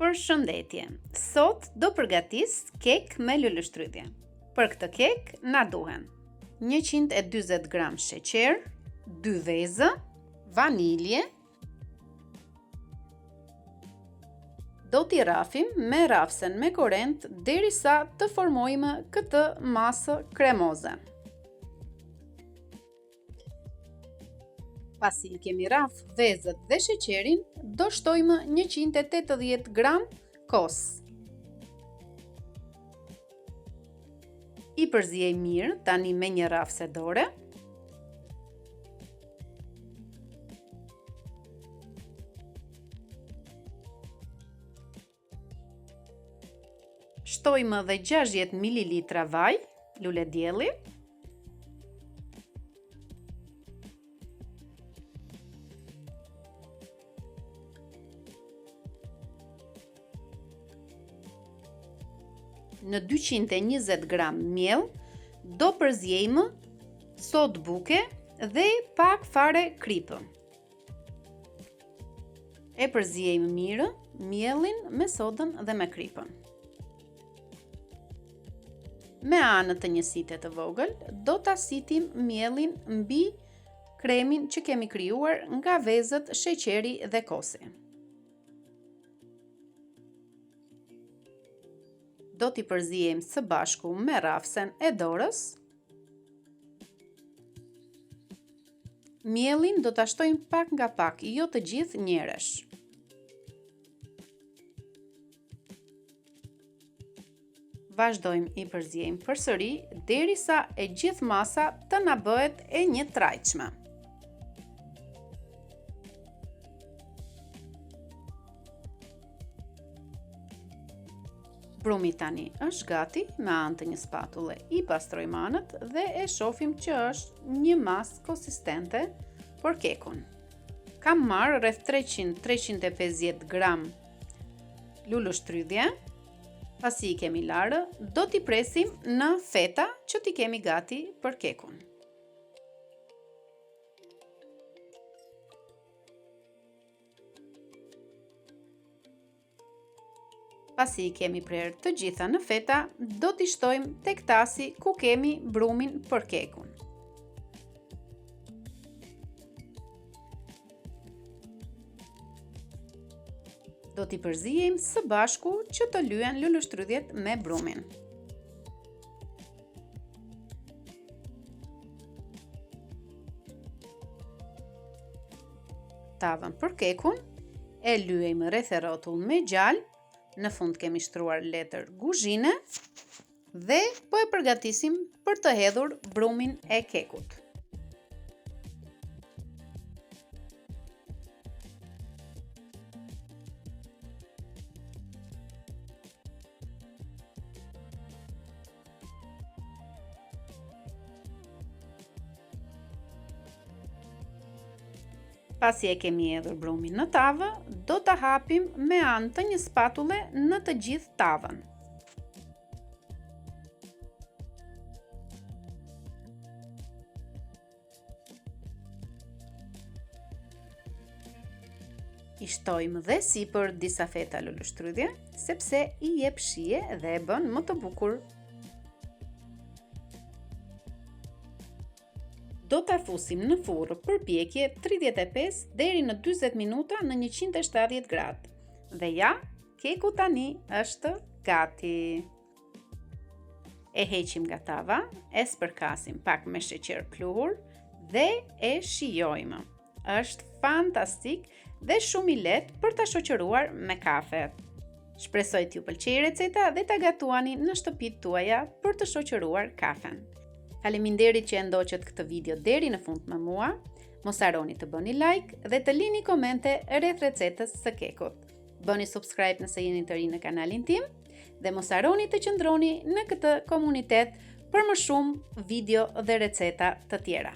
Përshëndetje. Sot do përgatis kek me luleshtrydhje. Për këtë kek na duhen 140 gram sheqer, 2 vezë, vanilje. Do t'i rrafim me rrafsen me korrent derisa të formojmë këtë masë kremoze. Pasi kemi rraf vezët dhe sheqerin, do shtojmë 180 gram kos. I përziej mirë tani me një rrafse dore. Shtojmë dhe 60 ml vaj, lule dielli. Në 220 gram miell do përziejmë sodë buke dhe pak fare kripë. E përziejmë mirë miellin me sodën dhe me kripën. Me anë të një site të vogël do ta sitim miellin mbi kremin që kemi krijuar nga vezët, sheqeri dhe kosi. Do t'i përzijejmë së bashku me rrafsen e dorës. Miellin do ta shtojmë pak nga pak, jo të gjithë njëresh. Vazhdojmë i përzijejmë përsëri derisa e gjithë masa të na bëhet e një trajtshme. Brumi tani është gati, me anë të një spatulle i pastrojmë anët dhe e shohim që është një masë konsistente për kekun. Kam marrë rreth 300-350 gram luleshtrydhje. Pasi i kemi larë, do t'i presim në feta që t'i kemi gati për kekun. Pasi i kemi prerë të gjitha në feta, do t'i shtojmë tek tasi ku kemi brumin për kekun. Do t'i përzijejmë së bashku që të lyen luleshtrydhjet me brumin. Tavën për kekun e lyejmë rreth e rrotull me gjal. Në fund kemi shtruar letër guzhine dhe po e përgatisim për të hedhur brumin e kekut. Pasi e kemi hedhur brumin në tavë, do ta hapim me anë të një spatulle në të gjithë tavën. I shtojmë dhe sipër disa feta luleshtrydhje, sepse i jep shije dhe e bën më të bukur. Do ta fusim në furrë për pjekje 35 deri në 40 minuta në 170 gradë. Dhe ja, keku tani është gati. E heqim nga tava, e spërkasim pak me sheqer pluhur dhe e shijojmë. Është fantastik dhe shumë i lehtë për ta shoqëruar me kafe. Shpresoj t'ju pëlqejë receta dhe ta gatuani në shtëpitë tuaja për të shoqëruar kafen. Faleminderit që e ndoqët këtë video deri në fund me mua. Mos harroni të bëni like dhe të lini komente rreth recetës së kekut. Bëni subscribe nëse jeni të ri në kanalin tim dhe mos harroni të qëndroni në këtë komunitet për më shumë video dhe receta të tjera.